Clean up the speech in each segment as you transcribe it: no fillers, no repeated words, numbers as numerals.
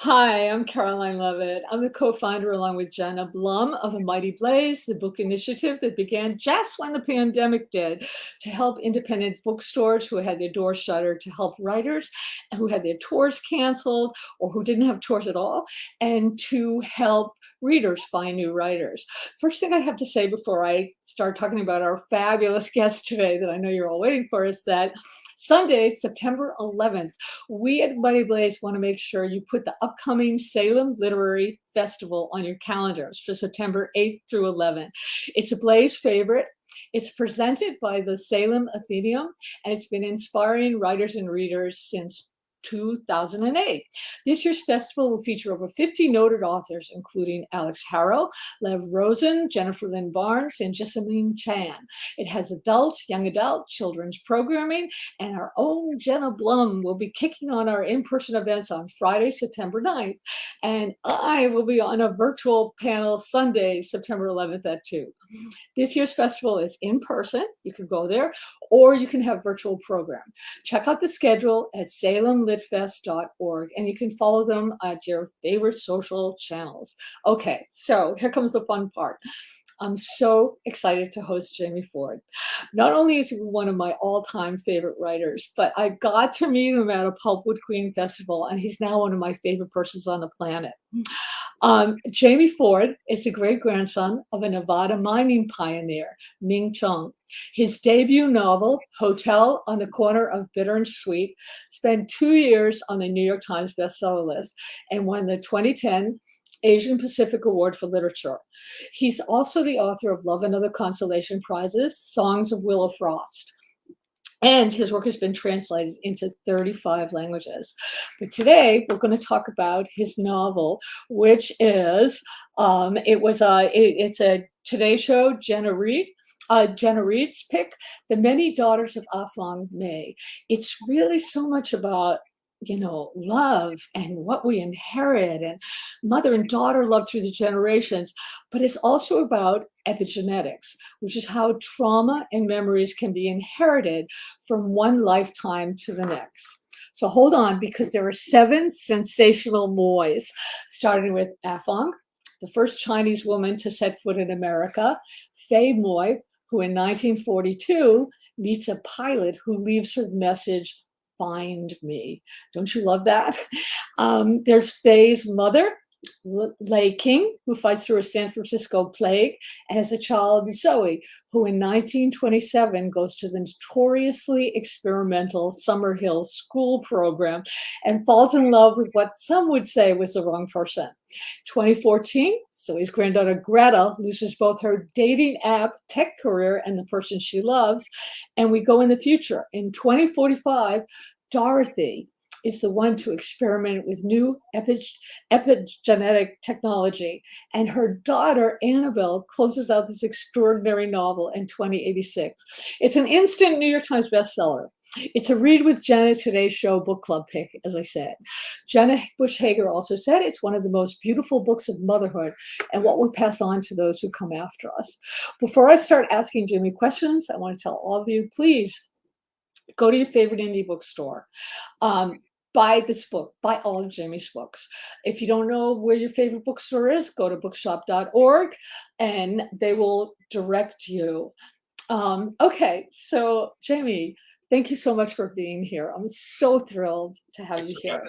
Hi, I'm Caroline Leavitt. I'm the co-founder, along with Jenna Blum, of A Mighty Blaze, the book initiative that began just when the pandemic did, to help independent bookstores who had their doors shuttered, to help writers who had their tours canceled or who didn't have tours at all, and to help readers find new writers. First thing I have to say before I start talking about our fabulous guest today that I know you're all waiting for is that Sunday, September 11th, we at Mighty Blaze want to make sure you put the upcoming Salem Literary Festival on your calendars for September 8th through 11th. It's a Blaze favorite. It's presented by the Salem Athenaeum, and it's been inspiring writers and readers since 2008. This year's festival will feature over 50 noted authors, including Alex Harrow, Lev Rosen, Jennifer Lynn Barnes, and Jessamine Chan. It has adult, young adult, children's programming, and our own Jenna Blum will be kicking on our in-person events on Friday, September 9th. And I will be on a virtual panel Sunday, September 11th at 2. This year's festival is in person. You can go there, or you can have virtual program. Check out the schedule at salemlitfest.org, and you can follow them at your favorite social channels. Okay, so here comes the fun part. I'm so excited to host Jamie Ford. Not only is he one of my all-time favorite writers, but I got to meet him at a Pulpwood Queen festival, and he's now one of my favorite persons on the planet. Jamie Ford is the great-grandson of a Nevada mining pioneer, Ming Chung. His debut novel, Hotel on the Corner of Bitter and Sweet, spent 2 years on the New York Times bestseller list and won the 2010 Asian Pacific Award for Literature. He's also the author of Love and Other Consolation Prizes, Songs of Willow Frost. And his work has been translated into 35 languages. But today we're going to talk about his novel, which is, it's a Today Show Jenna Reed's pick, The Many Daughters of Afong May. It's really so much about love and what we inherit and mother and daughter love through the generations, but it's also about epigenetics, which is how trauma and memories can be inherited from one lifetime to the next. So hold on, because there are 7 sensational moys, starting with Afong, the first Chinese woman to set foot in America, Fei Moy, who in 1942 meets a pilot who leaves her message, "Find me." Don't you love that? There's Fei's mother, Lei King, who fights through a San Francisco plague and has a child, Zoe, who in 1927 goes to the notoriously experimental Summerhill school program and falls in love with what some would say was the wrong person. 2014, Zoe's granddaughter Greta loses both her dating app tech career and the person she loves. And we go in the future. In 2045, Dorothy is the one to experiment with new epigenetic technology. And her daughter, Annabelle, closes out this extraordinary novel in 2086. It's an instant New York Times bestseller. It's a Read with Jenna Today Show book club pick, as I said. Jenna Bush Hager also said it's one of the most beautiful books of motherhood and what we pass on to those who come after us. Before I start asking Jimmy questions, I want to tell all of you, please go to your favorite indie bookstore. Buy this book, buy all of Jamie's books. If you don't know where your favorite bookstore is, go to bookshop.org and they will direct you. Okay, so Jamie, thank you so much for being here. I'm so thrilled to have you here.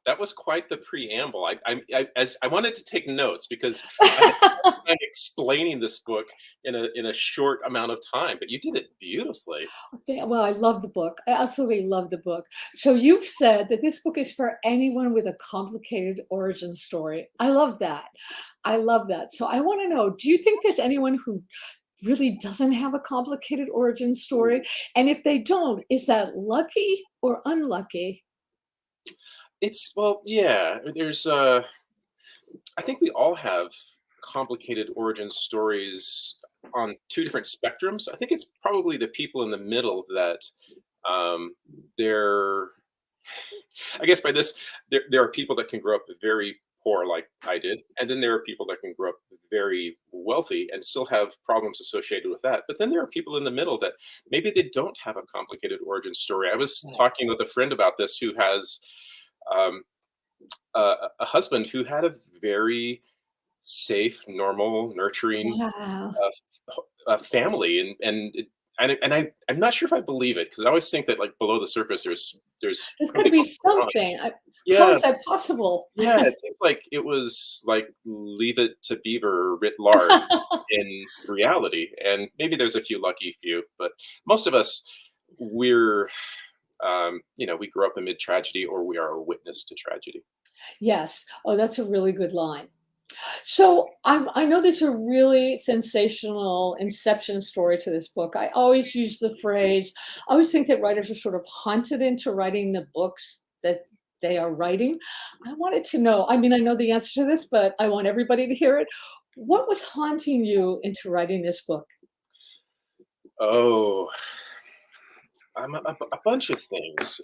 That was quite the preamble. I wanted to take notes because I'm explaining this book in a short amount of time, but you did it beautifully. Well, I love the book. I absolutely love the book. So you've said that this book is for anyone with a complicated origin story. I love that. I love that. So I want to know, do you think there's anyone who really doesn't have a complicated origin story? And if they don't, is that lucky or unlucky? Yeah, I think we all have complicated origin stories on 2 different spectrums. I think it's probably the people in the middle that they're, I guess by this, there are people that can grow up very poor like I did, and then there are people that can grow up very wealthy and still have problems associated with that. But then there are people in the middle that maybe they don't have a complicated origin story. I was talking with a friend about this who has a husband who had a very safe, normal, nurturing Wow. family, I'm not sure if I believe it because I always think that like below the surface there's There's gotta something be else going on. something. How Yeah, is that possible? yeah, it seems like it was like Leave It to Beaver writ large in reality, and maybe there's a few lucky few, but most of us we're we grew up amid tragedy or we are a witness to tragedy. Yes. Oh, that's a really good line. So I know there's a really sensational inception story to this book. I always use the phrase, I always think that writers are sort of haunted into writing the books that they are writing. I wanted to know, I mean, I know the answer to this, but I want everybody to hear it. What was haunting you into writing this book? Oh, a bunch of things.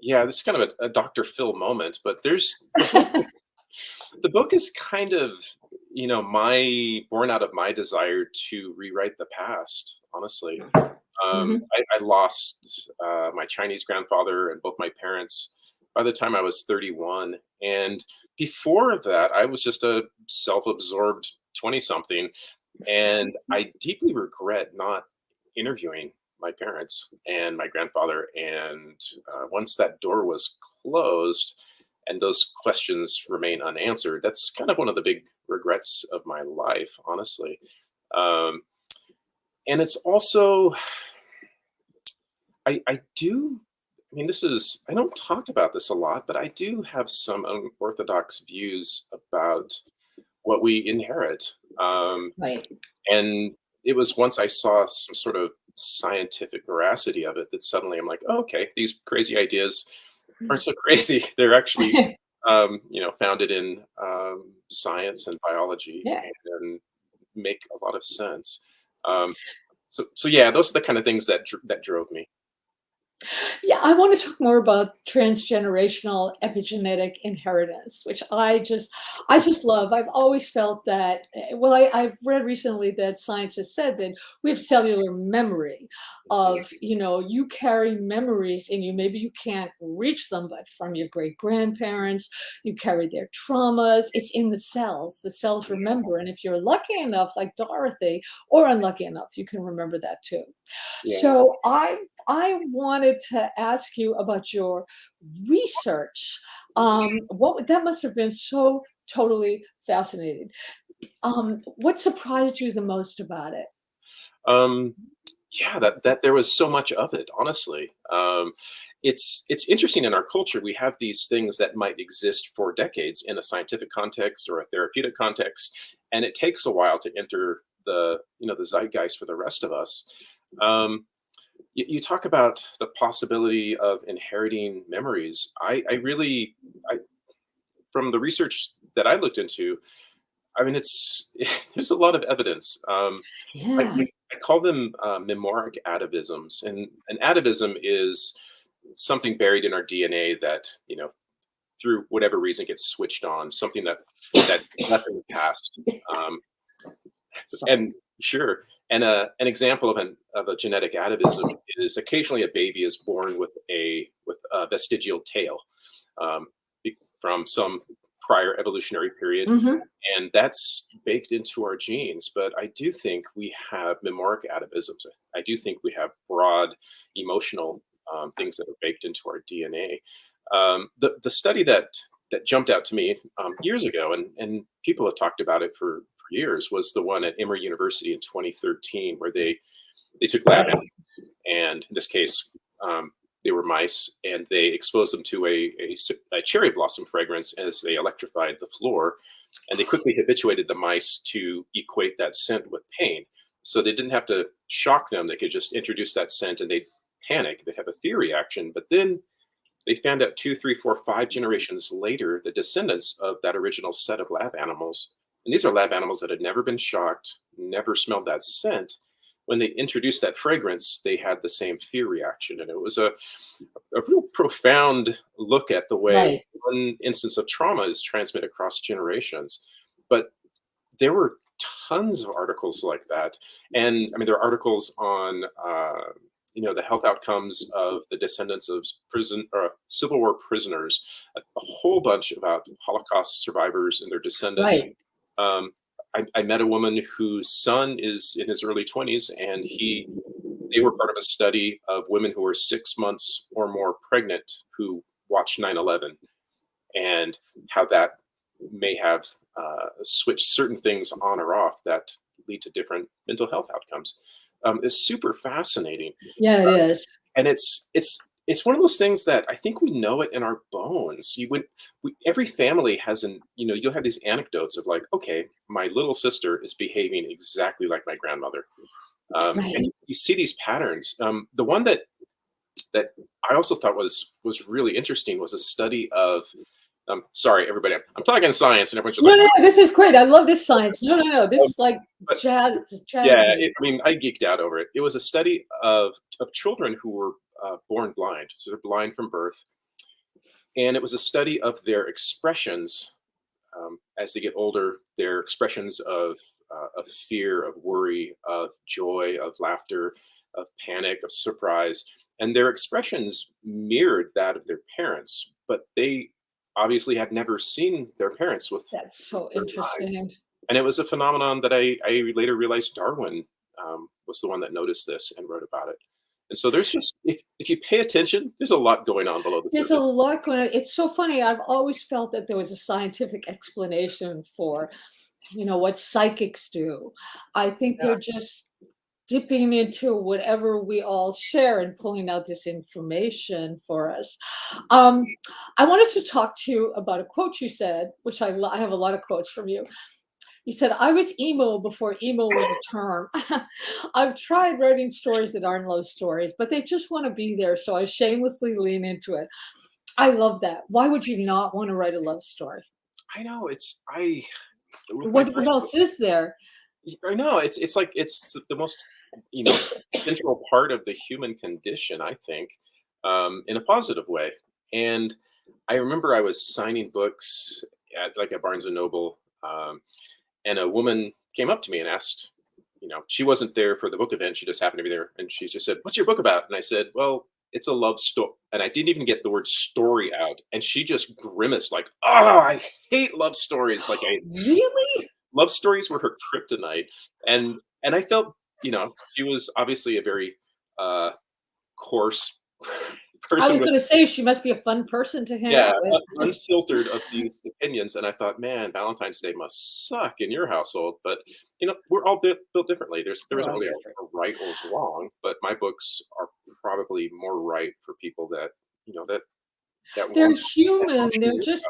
Yeah, this is kind of a Dr. Phil moment, but there's the book is kind of my born out of my desire to rewrite the past. Honestly, Mhm. I lost my Chinese grandfather and both my parents by the time I was 31, and before that, I was just a self-absorbed 20-something, and I deeply regret not interviewing my parents and my grandfather. And once that door was closed and those questions remain unanswered, that's kind of one of the big regrets of my life, honestly. Um, and it's also, I do, I mean, I don't talk about this a lot, but I do have some unorthodox views about what we inherit. Right. And it was once I saw some sort of scientific veracity of it that suddenly I'm like, oh, okay, these crazy ideas aren't so crazy. They're actually, founded in science and biology Yeah. and make a lot of sense. Um, so yeah, those are the kind of things that drove me. Yeah, I want to talk more about transgenerational epigenetic inheritance, which I just love. I've always felt that, well, I've read recently that science has said that we have cellular memory of, you carry memories in you. Maybe you can't reach them, but from your great grandparents, you carry their traumas. It's in the cells. The cells remember. And if you're lucky enough, like Dorothy, or unlucky enough, you can remember that too. Yeah. So I wanted to ask you about your research. That must have been so totally fascinating. What surprised you the most about it? Um, yeah, that there was so much of it, honestly. It's interesting in our culture. We have these things that might exist for decades in a scientific context or a therapeutic context, and it takes a while to enter the zeitgeist for the rest of us. Um, you talk about the possibility of inheriting memories. I from the research that I looked into, I mean, it's there's a lot of evidence. Yeah, I call them memoiric atavisms, and an atavism is something buried in our DNA that through whatever reason gets switched on, something that left in the past. Um, sorry. and sure, and an example of a genetic atavism is occasionally a baby is born with a vestigial tail um, from some prior evolutionary period, Mhm. and that's baked into our genes. But I do think we have memoiric atavisms. I do think we have broad emotional things that are baked into our DNA. The study that jumped out to me years ago, and people have talked about it for years, was the one at Emory University in 2013, where they took lab animals, and in this case, they were mice, and they exposed them to a cherry blossom fragrance as they electrified the floor, and they quickly habituated the mice to equate that scent with pain. So they didn't have to shock them; they could just introduce that scent, and they'd panic, they'd have a fear reaction. But then they found out two, three, four, 5 generations later, the descendants of that original set of lab animals, and these are lab animals that had never been shocked, never smelled that scent. When they introduced that fragrance, they had the same fear reaction. And it was a real profound look at the way Right. one instance of trauma is transmitted across generations. But there were tons of articles like that. And I mean, there are articles on the health outcomes of the descendants of Civil War prisoners, a whole bunch about Holocaust survivors and their descendants. Right. I met a woman whose son is in his early 20s, and they were part of a study of women who were 6 months or more pregnant who watched 9/11, and how that may have switched certain things on or off that lead to different mental health outcomes. It's super fascinating, Yeah, it is. and it's one of those things that I think we know it in our bones. Every family has you'll have these anecdotes of like, okay, my little sister is behaving exactly like my grandmother, Right. and you see these patterns. The one that I also thought was really interesting was a study of. Sorry, everybody. I'm talking science, and everyone's No, like, no, no, this is great. I love this science. No, no, no. This um, is like but yeah, jazzy. I geeked out over it. It was a study of children who were born blind, so they're blind from birth, and it was a study of their expressions as they get older, their expressions of fear, of worry, of joy, of laughter, of panic, of surprise, and their expressions mirrored that of their parents, but they obviously had never seen their parents with That's so their eyes. interesting. And it was a phenomenon that I later realized Darwin was the one that noticed this and wrote about it. And so there's just, if you pay attention, there's a lot going on below the There's a surface. lot going on. It's so funny. I've always felt that there was a scientific explanation for, what psychics do. I think Yeah. they're just dipping into whatever we all share and pulling out this information for us. Um, I wanted to talk to you about a quote you said, which I have a lot of quotes from you. You said, I was emo before emo was a term. I've tried writing stories that aren't love stories, but they just want to be there. So I shamelessly lean into it. I love that. Why would you not want to write a love story? I know I with my What first book, else is there? I know it's like it's the most you know central part of the human condition, I think, in a positive way. And I remember I was signing books at like at Barnes and Noble, and a woman came up to me and asked, she wasn't there for the book event. She just happened to be there. And she just said, "What's your book about?" And I said, "Well, it's a love story." And I didn't even get the word story out. And she just grimaced like, "Oh, I hate love stories." Like Really? love stories were her kryptonite. And I felt, she was obviously a very coarse I person was with, going to say she must be a fun person to hang yeah, out with. unfiltered of these opinions. And I thought, man, Valentine's Day must suck in your household. But we're all built differently. There We're isn't all really different. a right or wrong. But my books are probably more right for people that that They're want human. They're emotional. just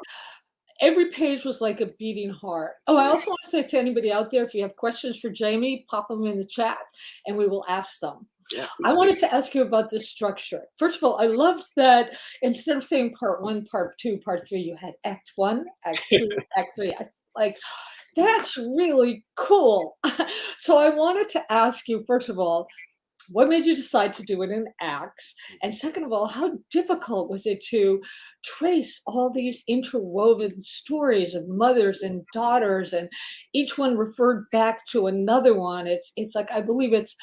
every page was like a beating heart. Oh, I also want to say to anybody out there, if you have questions for Jamie, pop them in the chat and we will ask them. Yeah, I please do. wanted to ask you about the structure. First of all, I loved that instead of saying part one, part two, part three, you had act one, act two, act three. I like that's really cool. So I wanted to ask you, first of all, what made you decide to do it in acts? And second of all, how difficult was it to trace all these interwoven stories of mothers and daughters, and each one referred back to another one? It's like I believe it's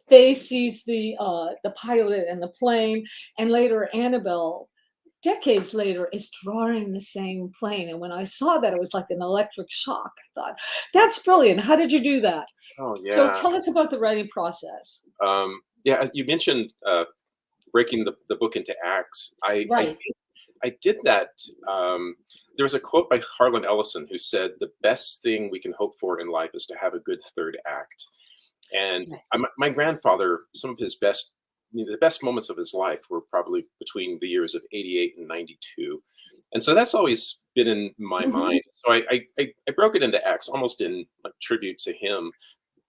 Faye sees the pilot and the plane, and later Annabelle, decades later, is drawing the same plane. And when I saw that, it was like an electric shock. I thought, that's brilliant. How did you do that? Oh So yeah. tell us about the writing process. Yeah, you mentioned breaking the book into acts. Right. I did that. There was a quote by Harlan Ellison who said, "The best thing we can hope for in life is to have a good third act." And Right. my grandfather, some of his best, the best moments of his life were probably between the years of 88 and 92. And so that's always been in my Mhm. mind. So I broke it into acts, almost in like tribute to him.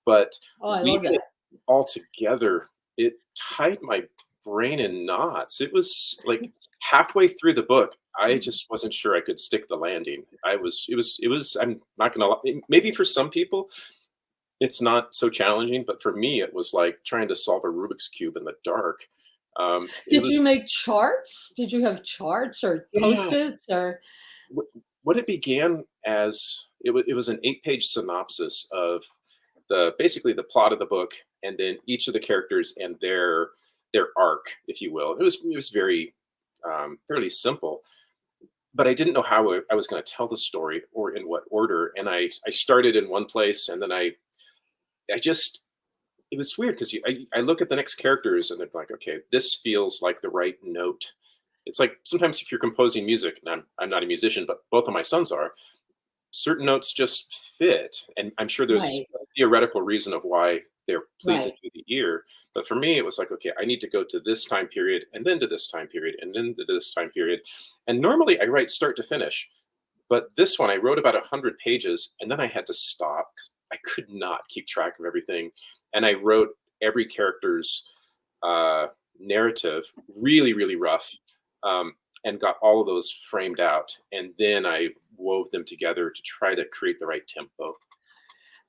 But Oh, I love weaving it that. all together, it tied my brain in knots. It was like halfway through the book, I just wasn't sure I could stick the landing. I'm not gonna lie, maybe for some people it's not so challenging, but for me it was like trying to solve a Rubik's Cube in the dark. It Did you was make charts? Did you have charts or yeah. post-its or What it began as, it was an 8-page synopsis of basically the plot of the book and then each of the characters and their arc, if you will. It was very fairly simple, but I didn't know how I was going to tell the story or in what order. And I started in one place, and then I just it was weird because I look at the next characters and they're like, okay, this feels like the right note. It's like sometimes if you're composing music, and I'm not a musician, but both of my sons are, certain notes just fit. And I'm sure there's Right, a theoretical reason of why they're pleasing right. to the ear. But for me, it was like, okay, I need to go to this time period and then to this time period and then to this time period. And normally I write start to finish. But this one, I wrote about 100 pages and then I had to stop 'cause I could not keep track of everything. And I wrote every character's uh, narrative really, really rough, and got all of those framed out. And then I wove them together to try to create the right tempo.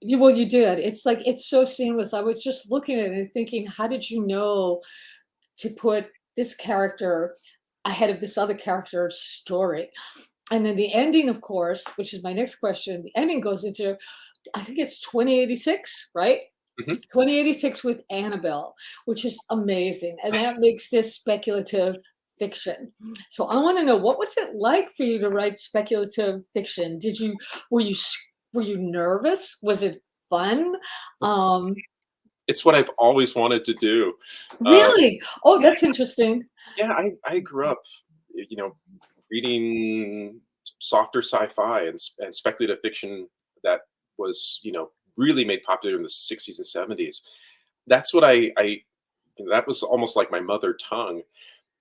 Well, you did. It's like it's so seamless. I was just looking at it and thinking, how did you know to put this character ahead of this other character's story? And then the ending, of course, which is my next question, the ending goes into, I think it's 2086, right? Mhm. 2086 with Annabelle, which is amazing. And that makes this speculative fiction. So I want to know, what was it like for you to write speculative fiction? Were you nervous? Was it fun? Um, It's what I've always wanted to do. Um, really? Oh, yeah, that's interesting. yeah. I grew up, reading softer sci-fi and speculative fiction that was, really made popular in the 60s and 70s. That's what I that was almost like my mother tongue.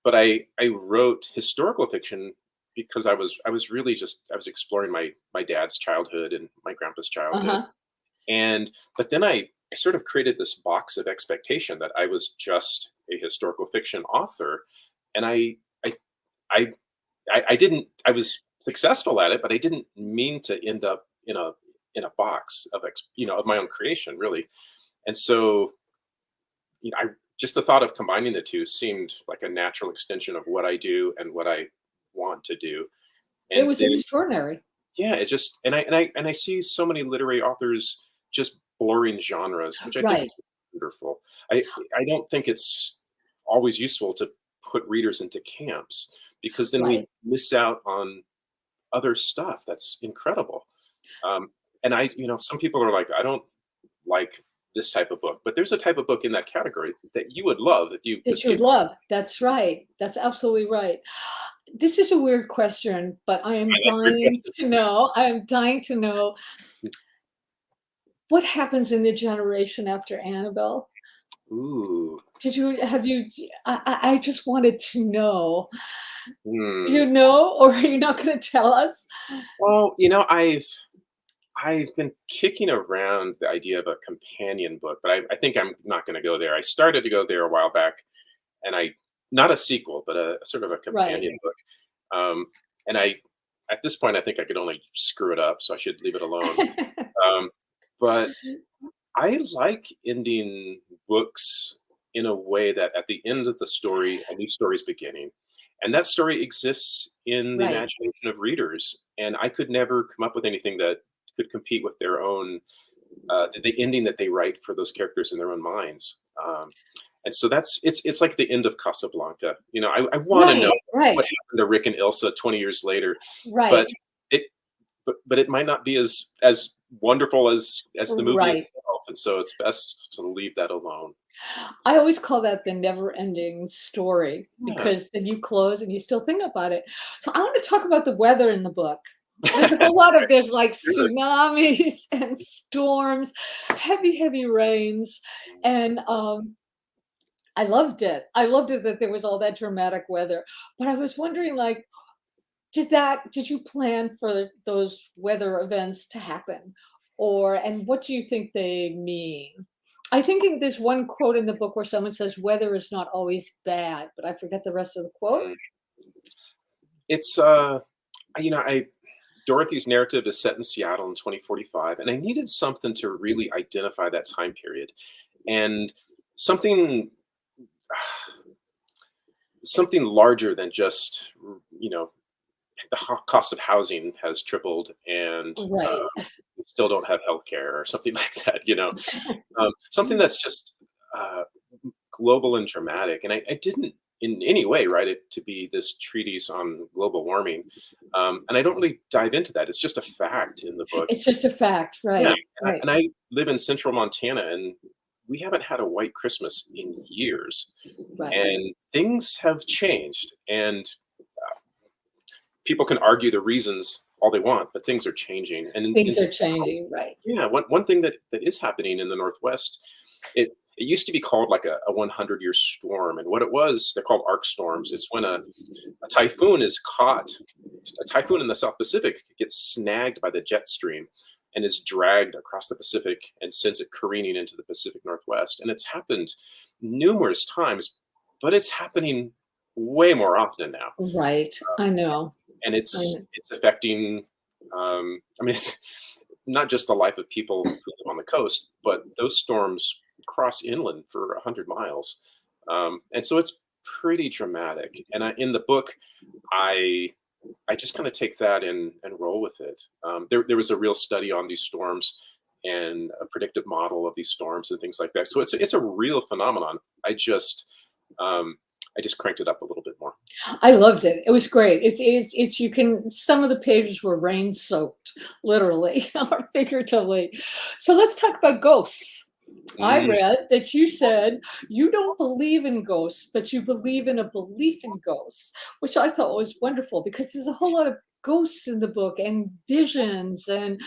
But I wrote historical fiction because I was really just I was exploring my dad's childhood and my grandpa's childhood. Uh-huh. And but then I sort of created this box of expectation that I was just a historical fiction author. And I I didn't I was successful at it, but I didn't mean to end up in a box of of my own creation, really. And so, I just the thought of combining the two seemed like a natural extension of what I do and what I want to do. It And was then extraordinary. yeah, it just and I see so many literary authors just blurring genres, which I think is Right, wonderful. I don't think it's always useful to put readers into camps because then we right. miss out on other stuff that's incredible. Um, and some people are like, I don't like this type of book, but there's a type of book in that category that you would love if you That just you would gave. love. That's right. That's absolutely right. This is a weird question, but I like weird questions. I am dying to know what happens in the generation after Annabelle. Ooh. Did you have you I just wanted to know. Do you Hmm. know, or are you not gonna tell us? Well, I've been kicking around the idea of a companion book, but I think I'm not going to go there. I started to go there a while back, and not a sequel, but a sort of a Right. companion book. And at this point, I think I could only screw it up, so I should leave it alone. Um, but I like ending books in a way that at the end of the story, a new story is beginning. And that story exists in the Right. imagination of readers. And I could never come up with anything that could compete with their own, the ending that they write for those characters in their own minds. And so it's like the end of Casablanca. I want to know Right, right, what happened to Rick and Ilsa 20 years later, but right, it but it might not be as wonderful as the movie right. itself, and so it's best to leave that alone. I always call that the never-ending story Yeah, because then you close and you still think about it. So I want to talk about the weather in the book. There's like sure. tsunamis and storms, heavy, heavy rains, and I loved it. I loved it that there was all that dramatic weather. But I was wondering, like, did you plan for those weather events to happen? And what do you think they mean? I think there's one quote in the book where someone says weather is not always bad, but I forget the rest of the quote. Mm. It's I Dorothy's narrative is set in Seattle in 2045, and I needed something to really identify that time period, and something something larger than just you know the cost of housing has tripled, and Right. we still don't have healthcare or something like that. Something that's just uh, global and dramatic. And I didn't in any way write it to be this treatise on global warming. And I don't really dive into that. It's just a fact in the book. It's just a fact, Yeah. right? Right. And I live in central Montana, and we haven't had a white Christmas in years. Right. And things have changed. And people can argue the reasons all they want, but things are changing. And Things are changing, right? yeah, one thing that is happening in the Northwest, it used to be called like a 100-year storm, and what it was, they're called arc storms. It's when a typhoon is caught, a typhoon in the South Pacific gets snagged by the jet stream and is dragged across the Pacific and sends it careening into the Pacific Northwest. And it's happened numerous times, but it's happening way more often now. Right. I know. And I it's know. affecting. I mean, it's not just the life of people who live on the coast, but those storms cross inland for 100 miles, and so it's pretty dramatic. And in the book, I just kind of take that and roll with it. There was a real study on these storms and a predictive model of these storms and things like that. So it's a real phenomenon. I just cranked it up a little bit more. I loved it. It was great. It's you can, some of the pages were rain soaked, literally or figuratively. So let's talk about ghosts. I Mm, read that you said you don't believe in ghosts, but you believe in a belief in ghosts, which I thought was wonderful because there's a whole lot of ghosts in the book and visions. And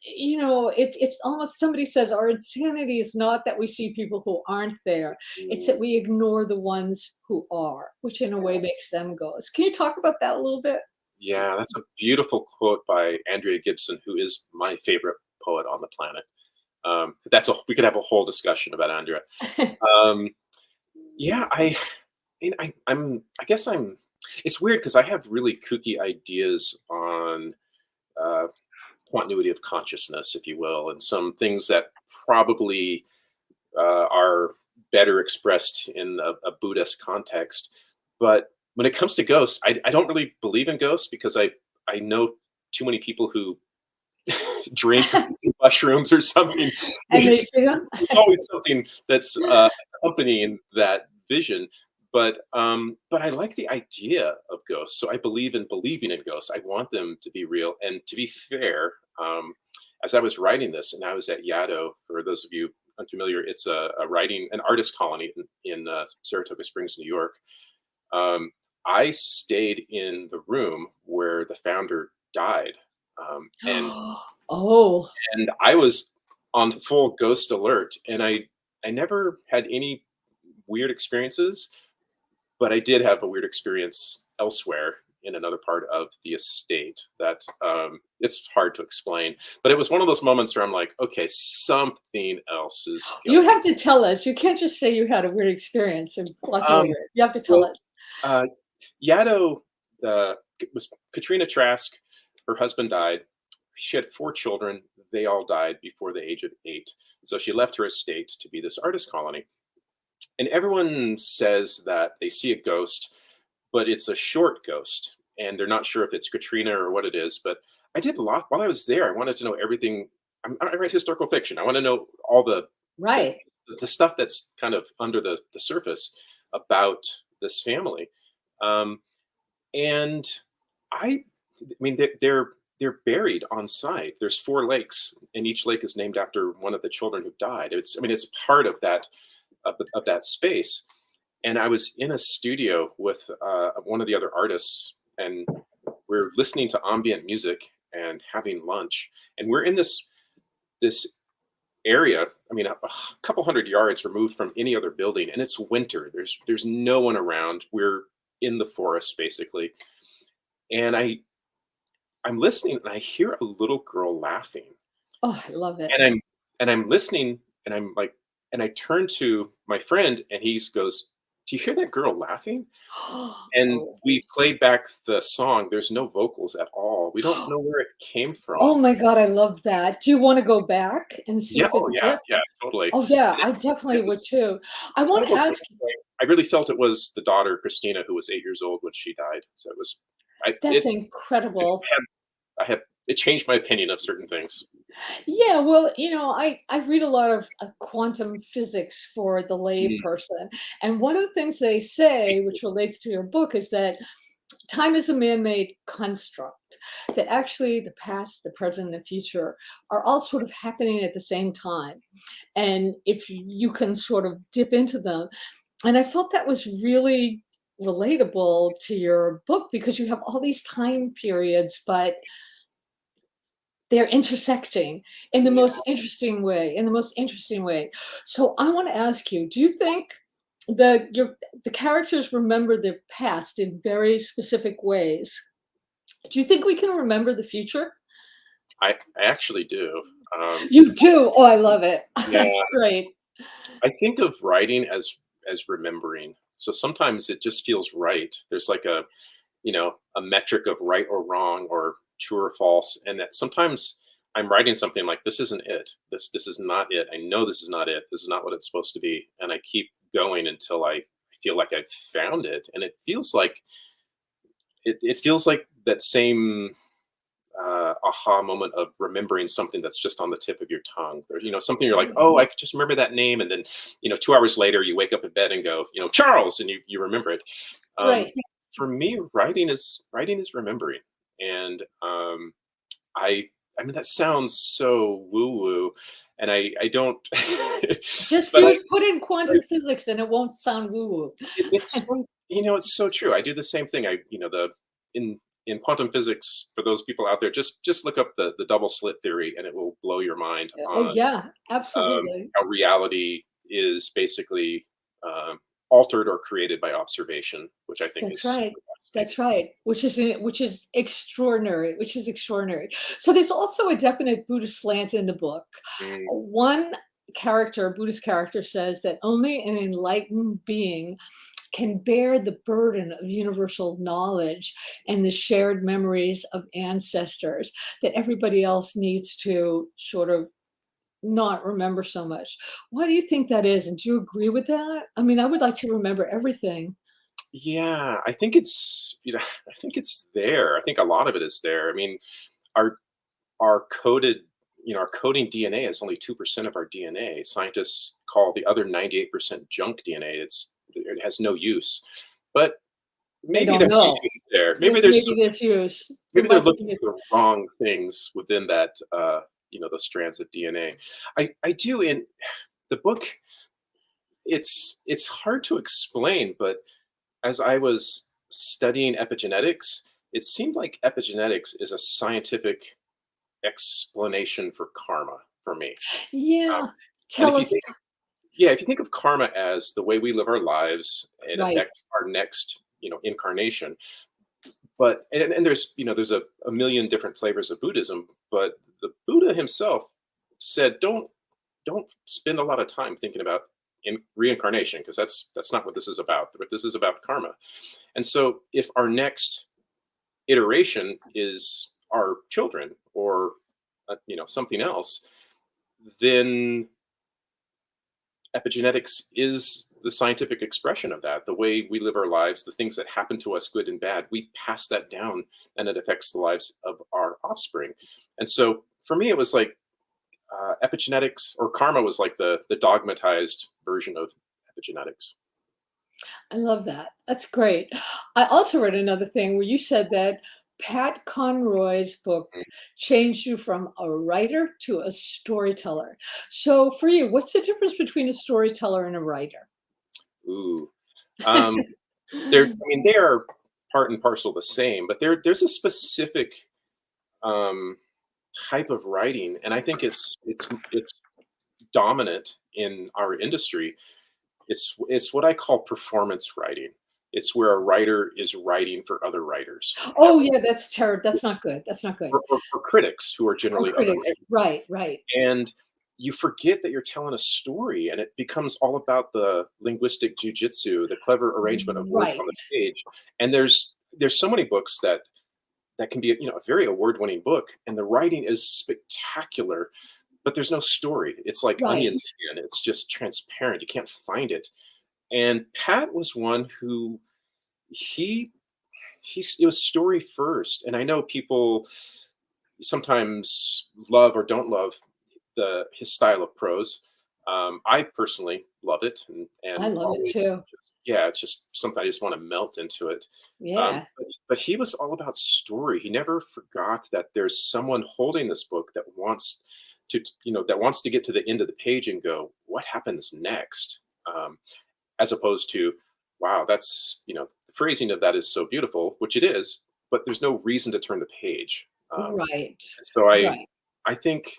it's almost, somebody says our insanity is not that we see people who aren't there, it's that mm. we ignore the ones who are, which in a way makes them ghosts. Can you talk about that a little bit? Yeah, that's a beautiful quote by Andrea Gibson, who is my favorite poet on the planet. We could have a whole discussion about Andrea. Um, yeah, I guess I'm. It's weird because I have really kooky ideas on uh, continuity of consciousness, if you will, and some things that probably are better expressed in a Buddhist context. But when it comes to ghosts, I don't really believe in ghosts because I know too many people who drink mushrooms or something. And they see them. There's always something that's accompanying that vision. But I like the idea of ghosts, so I believe in believing in ghosts. I want them to be real. And to be fair, as I was writing this, and I was at Yaddo, for those of you unfamiliar, it's an artist colony in Saratoga Springs, New York. I stayed in the room where the founder died, and Oh, I was on full ghost alert, and I never had any weird experiences, but I did have a weird experience elsewhere in another part of the estate that it's hard to explain. But it was one of those moments where I'm like, okay, something else is you going. have to tell us. You can't just say you had a weird experience and gloss Um, over it. You have to tell well, us. uh, Yaddo was Katrina Trask. Her husband died. She had 4 children. They all died before the age of 8. So she left her estate to be this artist colony. And everyone says that they see a ghost, but it's a short ghost, and they're not sure if it's Katrina or what it is. But I did a lot while I was there. I wanted to know everything. I write historical fiction. I want to know all the, Right. the stuff that's kind of under the surface about this family. Um, and I mean, they're buried on site. There's 4 lakes, and each lake is named after one of the children who died. It's part of that space. And I was in a studio with one of the other artists, and we're listening to ambient music and having lunch. And we're in this area. I mean, a couple hundred yards removed from any other building, and it's winter. There's no one around. We're in the forest basically, and I'm listening, and I hear a little girl laughing, Oh, I love it. and I'm listening, and I'm like, and I turn to my friend, and he goes, "Do you hear that girl laughing?" And Oh. we played back the song. There's no vocals at all. We don't know where it came Oh from. my God, I love that. Do you want to go back and see Yeah, if oh it's yeah, there? yeah, totally. Oh yeah, And I definitely it would was too. I it's one want of to those ask things where I really felt it was the daughter, Christina, who was 8 years old when she died. So it was, I you, that's it incredible. I had it changed my opinion of certain things. Yeah, well, I read a lot of quantum physics for the lay Mm, person, and one of the things they say, which relates to your book, is that time is a man-made construct, that actually the past, the present, and the future are all sort of happening at the same time. And if you can sort of dip into them, and I felt that was really relatable to your book because you have all these time periods, but they're intersecting in the yeah. most interesting way, in the most interesting way. So I want to ask you, do you think the characters remember their past in very specific ways? Do you think we can remember the future? I actually do. You do. Oh, I love it. Yeah, That's great. I think of writing as remembering. So sometimes it just feels right. There's like a metric of right or wrong or true or false, and that sometimes I'm writing something like this isn't it. This is not it. I know this is not it. This is not what it's supposed to be, and I keep going until I feel like I've found it, and it feels like that same aha moment of remembering something that's just on the tip of your tongue. Or, something you're like, Right. oh, I could just remember that name. And then, 2 hours later, you wake up in bed and go, Charles, and you remember it. Um, Right. for me, writing is remembering. And I, I mean, that sounds so woo woo. And I don't, Just but put in quantum physics and it won't sound woo-woo. it's so, it's so true. I do the same thing. In in quantum physics, for those people out there, just look up the double slit theory, and it will blow your mind Oh on yeah, absolutely. how reality is basically altered or created by observation, which I think is That's super right. fascinating. That's right. Which is extraordinary, which is extraordinary. So there's also a definite Buddhist slant in the book. Mm, One character, a Buddhist character, says that only an enlightened being can bear the burden of universal knowledge and the shared memories of ancestors that everybody else needs to sort of not remember so much. Why do you think that is? And do you agree with that? I mean, I would like to remember everything. yeah, I think it's I think it's there. I think a lot of it is there. I mean, our our coded our coding DNA is only 2% of our DNA. Scientists call the other 98% junk DNA. It has no use. But They maybe don't there's some know. use there. Maybe there's use. There Maybe they're must looking be. for the wrong things within that the strands of DNA. I do in the book. It's hard to explain, but as I was studying epigenetics, it seemed like epigenetics is a scientific explanation for karma for me. Um, Yeah. and Tell us. if you think of karma as the way we live our lives, it Right. affects our next, incarnation. But and there's a million different flavors of Buddhism, but the Buddha himself said, don't spend a lot of time thinking about in reincarnation, because that's not what this is about. But this is about karma. And so if our next iteration is our children or something else, then epigenetics is the scientific expression of that. The way we live our lives, the things that happen to us, good and bad, we pass that down, and it affects the lives of our offspring. And so for me, it was like epigenetics or karma was like the dogmatized version of epigenetics. I love that. That's great. I also read another thing where you said that Pat Conroy's book changed you from a writer to a storyteller. So for you, what's the difference between a storyteller and a writer? Ooh. Um, I mean, they are part and parcel the same, but there's a specific um, type of writing, and I think it's dominant in our industry. It's what I call performance writing. It's where a writer is writing for other writers, Oh yeah, that's terrible. That's not good. That's not good. or critics who are Or generally other critics. writers. Right, right. And you forget that you're telling a story, and it becomes all about the linguistic jujitsu, the clever arrangement of words on Right. the page. And there's so many books that can be a very award-winning book, and the writing is spectacular, but there's no story. It's like Right. onion skin. It's just transparent. You can't find it. And Pat was one who he it was story first. And I know people, sometimes love or don't love his style of prose. I personally love it, I and love it always, too. yeah, it's just something I just want to melt into it. Yeah. But he was all about story. He never forgot that there's someone holding this book that wants that wants to get to the end of the page and go, what happens next? As opposed to, wow, that's, the phrasing of that is so beautiful, which it is, but there's no reason to turn the page. Right. So Right. I think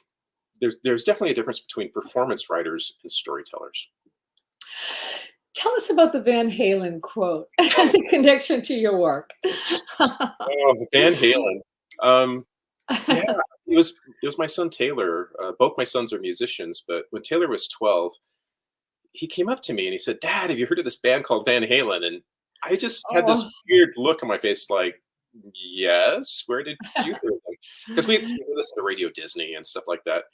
there's definitely a difference between performance writers and storytellers. Tell us about the Van Halen quote and the connection to your work. Oh, Van Halen. Um, yeah, it was my son Taylor. Both my sons are musicians, but when Taylor was 12, he came up to me and he said, "Dad, have you heard of this band called Van Halen?" And I just had this Oh. weird look on my face, like, "Yes, where did you hear them?" Because we listened to Radio Disney and stuff like that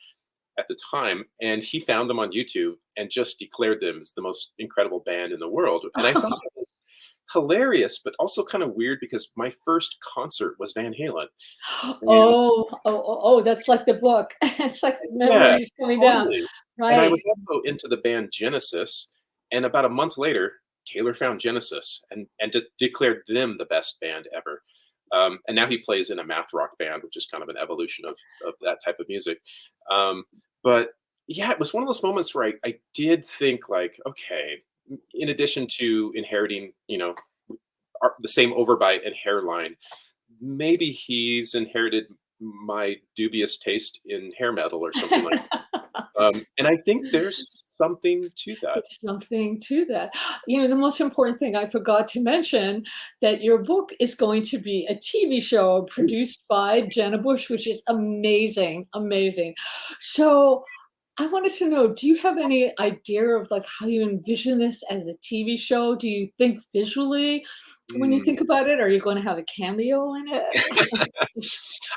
at the time, and he found them on YouTube and just declared them as the most incredible band in the world. And I thought it was hilarious, but also kind of weird because my first concert was Van Halen. And That's like the book. It's like yeah, memories coming down. totally. And I Right. was also into the band Genesis, and about a month later, Taylor found Genesis and declared them the best band ever. And now he plays in a math rock band, which is kind of an evolution of that type of music. But yeah, it was one of those moments where I did think like, okay, in addition to inheriting, the same overbite and hairline, maybe he's inherited my dubious taste in hair metal or something like that. And I think there's something to that. There's something to that. The most important thing I forgot to mention, that your book is going to be a TV show produced by Jenna Bush, which is amazing, amazing. So I wanted to know, do you have any idea of like how you envision this as a TV show? Do you think visually when you think Mm. about it? Are you going to have a cameo in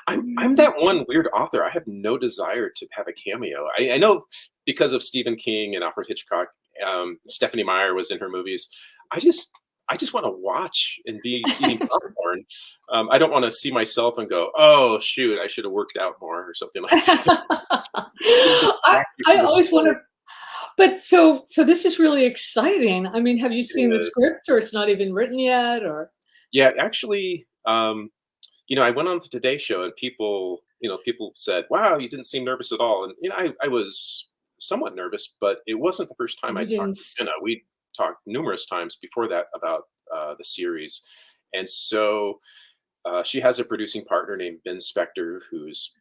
I'm that one weird author. I have no desire to have a cameo. I know because of Stephen King and Alfred Hitchcock, Stephanie Meyer was in her movies. I just I just want to watch and be eating popcorn. I don't want to see myself and go, "Oh shoot, I should have worked out more" or something like that. It's gonna I distract you I from the always story. wonder. But so this is really exciting. I mean, have you It seen the is. script or it's not even written yet or? Yeah, actually, I went on the Today Show and people said, "Wow, you didn't seem nervous at all." And I was somewhat nervous, but it wasn't the first time I You didn't talked to s Jenna. We talked numerous times before that about the series, and so she has a producing partner named Ben Spector, who's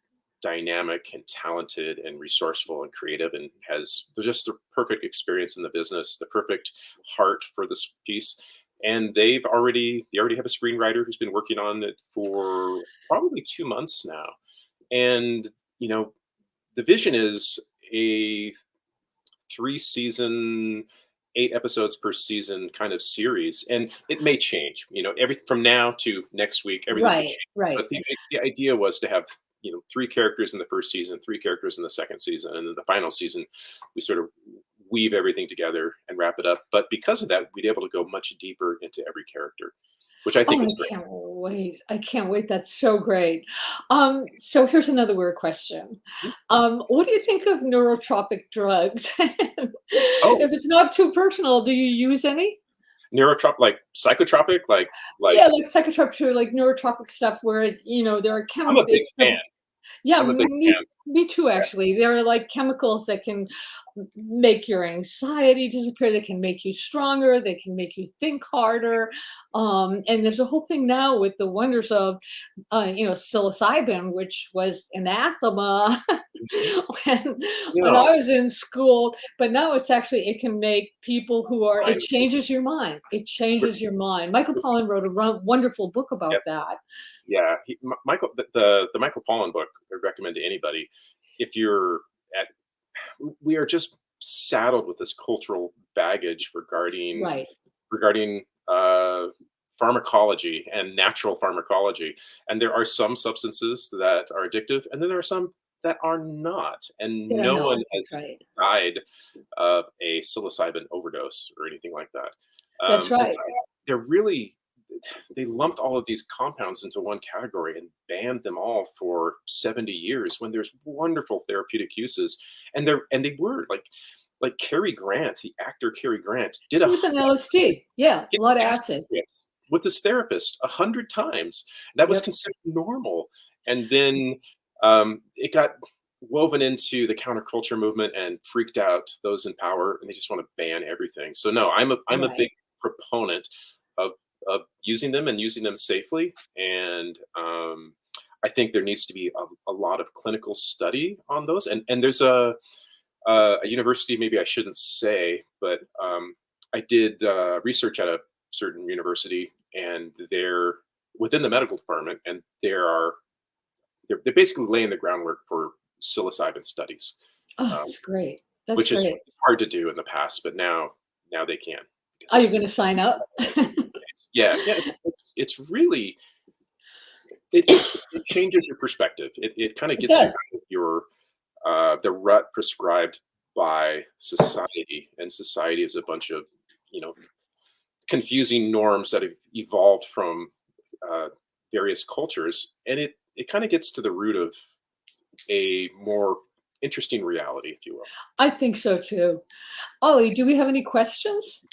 dynamic and talented and resourceful and creative, and has just the perfect experience in the business, the perfect heart for this piece. And they already have a screenwriter who's been working on it for probably 2 months now. And you know, the vision is a 3 season, 8 episodes per season kind of series, and it may change. Every from now to next week, everything could Right, change. right. But the idea was to have 3 characters in the first season, 3 characters in the second season, and then the final season, we sort of weave everything together and wrap it up. But because of that, we'd be able to go much deeper into every character, which I think Oh, is I great. can't wait. I can't wait. That's so great. So here's another weird question. Mhm. What do you think of neurotropic drugs? Oh, If it's not too personal, do you use any? like psychotropic, like Yeah, like psychotropic or like neurotropic stuff where there are I'm a big chemicals. fan. Yeah, I'm a big me fan. me too, actually. There are, like, chemicals that can make your anxiety disappear, they can make you stronger, they can make you think harder, and there's a whole thing now with the wonders of, psilocybin, which was anathema Mhm. when when No, I was in school, but now it can make people who are it I'm changes your mind. It we're- changes your mind. Michael Pollan wrote a wonderful book about yep. that. Yeah, Michael, the Michael Pollan book, I recommend to anybody. If you're at, we are just saddled with this cultural baggage Right. regarding pharmacology and natural pharmacology, and there are some substances that are addictive, and then there are some that are not, and They don't no know one it. That's has right. died of a psilocybin overdose or anything like that. That's And so right. they're really they lumped all of these compounds into one category and banned them all for 70 years when there's wonderful therapeutic uses. And they were like Cary Grant, the actor Cary Grant, did It was an LSD. Yeah, a lot of acid. with his therapist 100 times. That was Yep. considered normal. And then it got woven into the counterculture movement and freaked out those in power, and they just want to ban everything. So no, I'm a Right. big proponent of using them and using them safely. And I think there needs to be a lot of clinical study on those. And there's a university, maybe I shouldn't say, but I did research at a certain university, and they're within the medical department, and they're basically laying the groundwork for psilocybin studies, Oh, um, that's great. That's which is great. hard to do in the past, but now they can. Because Are you going to sign up? yeah, it's really it changes your perspective. It kind of It gets you does. out of your the rut prescribed by society, and society is a bunch of confusing norms that have evolved from uh, various cultures, and it kind of gets to the root of a more interesting reality, if you will. I think so too. Ollie, do we have any questions?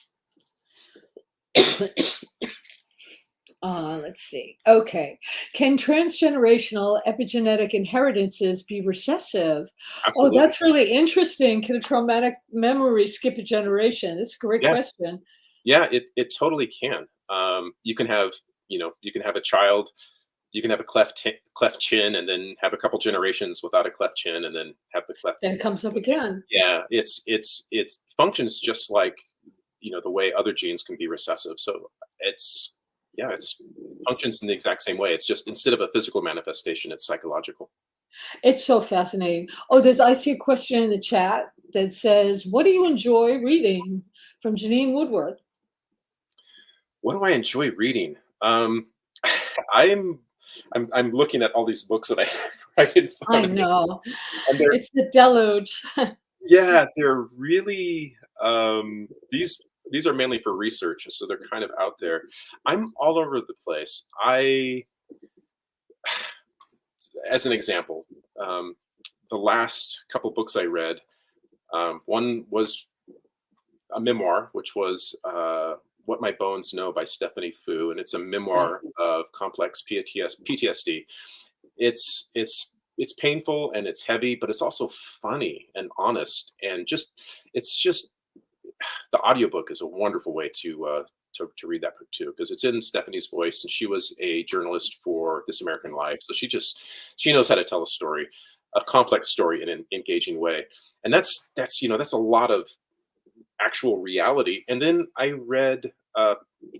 Let's see. Okay. Can transgenerational epigenetic inheritances be recessive? Oh, Absolutely. that's really interesting. Can a traumatic memory skip a generation? That's a great Yeah. question. Yeah, it totally can. You can have, you can have a child, you can have a cleft chin, and then have a couple generations without a cleft chin, and then have the cleft. Then it comes up again. Yeah, it functions just like the way other genes can be recessive. So it's functions in the exact same way. It's just instead of a physical manifestation, it's psychological. It's so fascinating. Oh, I see a question in the chat that says, "What do you enjoy reading?" From Janine Woodworth. What do I enjoy reading? I'm I'm looking at all these books that I I can I find, know. and they're It's the deluge. yeah, they're really these are mainly for research, and so they're kind of out there. I'm all over the place. As an example, the last couple books I read, one was a memoir, which was "What My Bones Know" by Stephanie Fu, and it's a memoir of complex PTSD. It's painful and it's heavy, but it's also funny and honest, and it's just the audiobook is a wonderful way to read that book too, because it's in Stephanie's voice, and she was a journalist for This American Life, so she knows how to tell a story, a complex story, in an engaging way, and that's a lot of actual reality. And then I read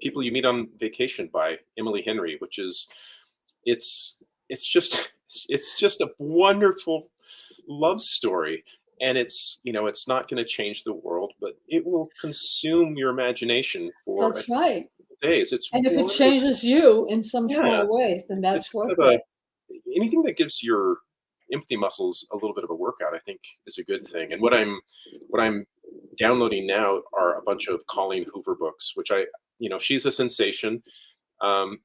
People You Meet on Vacation by Emily Henry, which is it's just a wonderful love story. And it's not going to change the world, but it will consume your imagination for That's right. days. It's And if it wonderful. changes you in some Yeah, small ways, then it's that's kind worth of it. anything that gives your empathy muscles a little bit of a workout, I think, is a good thing. And what I'm downloading now are a bunch of Colleen Hoover books, which she's a sensation, and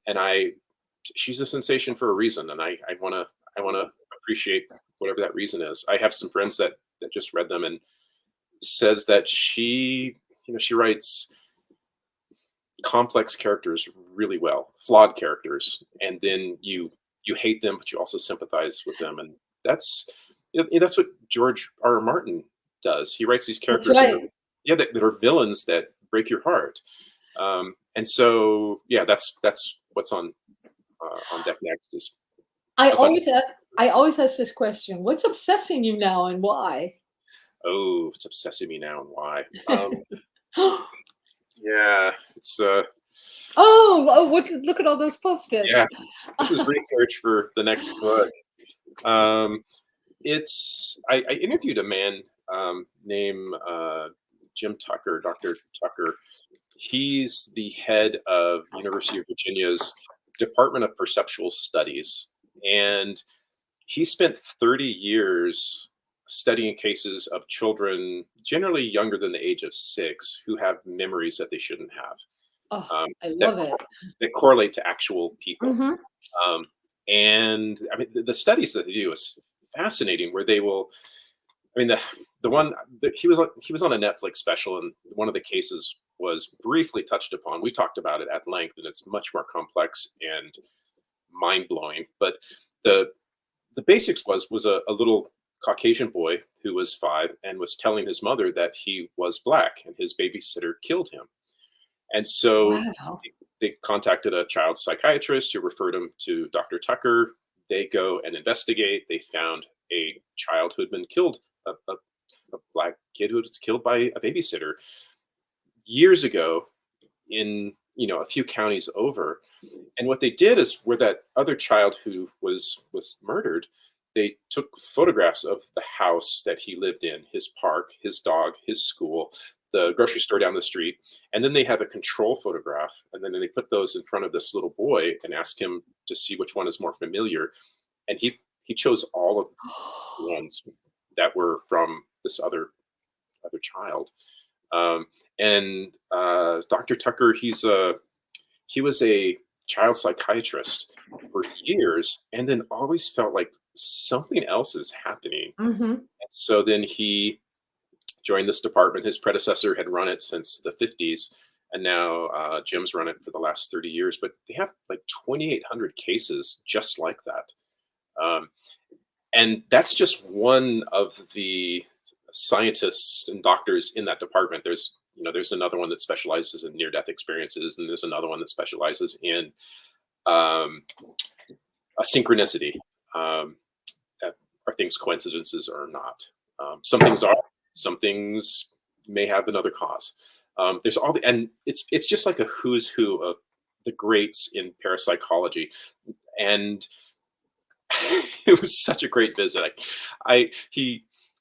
she's a sensation for a reason, and I wanna appreciate whatever that reason is. I have some friends that just read them and says that she writes complex characters really well, flawed characters, and then you hate them, but you also sympathize with them, and that's what George R. R. Martin does. He writes these That's characters right. that are villains that break your heart, and so yeah, that's what's on deck next is I a bunch. always I always ask this question: What's obsessing you now, and why? Oh, it's obsessing me now, and why? Oh, Yeah, it's oh, look at all those yeah. post-its. This is research for the next book. Um, I interviewed a man named Jim Tucker, Dr. Tucker. He's the head of University of Virginia's Department of Perceptual Studies, and he spent 30 years studying cases of children, generally younger than the age of 6, who have memories that they shouldn't have. Oh, um, I that love it. that correlate to actual people. Hmm. Um, and I mean, the studies that they do is fascinating. Where they will, I mean, the one he was on a Netflix special, and one of the cases was briefly touched upon. We talked about it at length, and it's much more complex and mind blowing. But the the basics was a little Caucasian boy who was 5 and was telling his mother that he was black, and his babysitter killed him. And so Wow. they contacted a child psychiatrist who referred him to Dr. Tucker. They go and investigate. They found a child who had been killed, a black kid who was killed by a babysitter years ago in a few counties over. And what they did is, where that other child who was murdered, they took photographs of the house that he lived in, his park, his dog, his school, the grocery store down the street, and then they have a control photograph, and then they put those in front of this little boy and ask him to see which one is more familiar. And he chose all of the ones that were from this other child. And Dr. Tucker, he was a child psychiatrist for years, and then always felt like something else is happening. Hmm. And so then he joined this department. His predecessor had run it since the 50s, and now Jim's run it for the last 30 years. But they have like 2,800 cases just like that. Um, and that's just one of the scientists and doctors in that department. There's another one that specializes in near-death experiences, and there's another one that specializes in um, a synchronicity. Um, are things coincidences or not? Some things are. Some things may have another cause. There's all the, and it's just like a who's who of the greats in parapsychology, and it was such a great visit.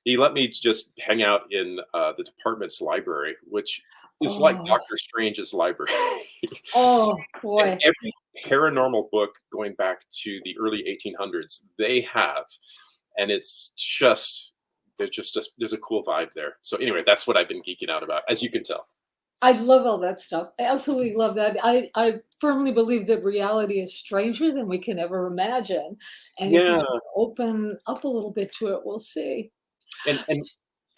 He let me just hang out in the department's library, which is like Oh, Doctor Strange's library. oh And boy. every paranormal book going back to the early 1800s, they have, and it's just there's a cool vibe there. So anyway, that's what I've been geeking out about, as you can tell. I love all that stuff. I absolutely love that. I firmly believe that reality is stranger than we can ever imagine. And if we Yeah, just open up a little bit to it, we'll see. and and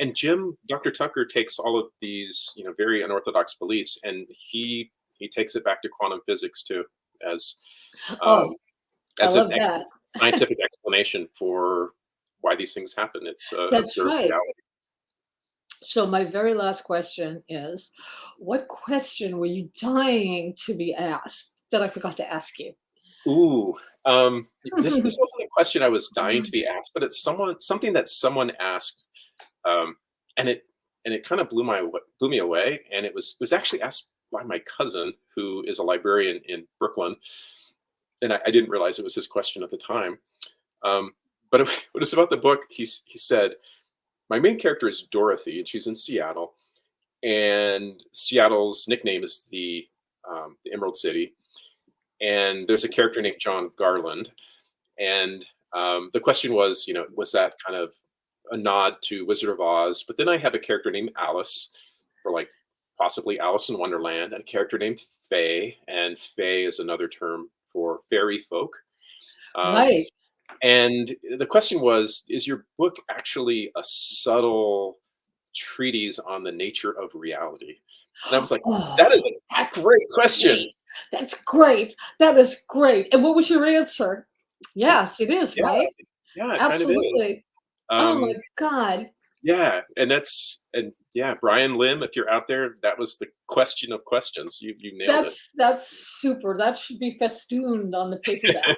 and Dr. Tucker takes all of these, very unorthodox beliefs, and he takes it back to quantum physics too, as um, Oh, I as an love that. scientific explanation for why these things happen. It's That's observed right. reality. So my very last question is, what question were you dying to be asked that I forgot to ask you? Ooh, this wasn't a question I was dying to be asked, but it's something that someone asked, um, and it kind of blew me away. And it was actually asked by my cousin, who is a librarian in Brooklyn, and I didn't realize it was his question at the time. But it was about the book. He said, my main character is Dorothy, and she's in Seattle, and Seattle's nickname is the Emerald City. And there's a character named John Garland, and the question was, was that kind of a nod to Wizard of Oz? But then I have a character named Alice, or like possibly Alice in Wonderland, and a character named Fae, and Fae is another term for fairy folk. Um, Right. and the question was, is your book actually a subtle treatise on the nature of reality? And I was like, that is Oh, a that's great question. great. That's great. That is great. And what was your answer? Yes, it is, Yeah, right? yeah, it kind of is. Absolutely. Oh my Um, God. yeah, and yeah, Brian Lim, if you're out there, that was the question of questions. You nailed it. That's super. That should be festooned on the paperback.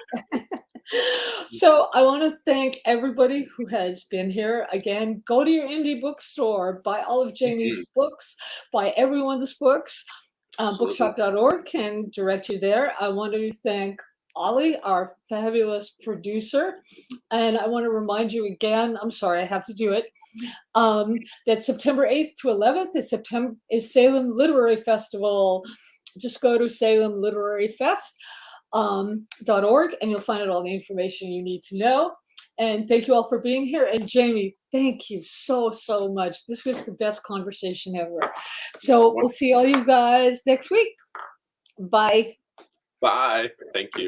So I want to thank everybody who has been here. Again, go to your indie bookstore, buy all of Jamie's Mhm, books, buy everyone's books. absolutely. Bookshop.org can direct you there. I want to thank Ollie, our fabulous producer. And I want to remind you again, I'm sorry, I have to do it. That September 8th to 11th is Salem Literary Festival. Just go to Salem Literary Fest .org, and you'll find out all the information you need to know. And thank you all for being here. And Jamie, thank you so, so much. This was the best conversation ever. So we'll see all you guys next week. Bye. Bye. Thank you.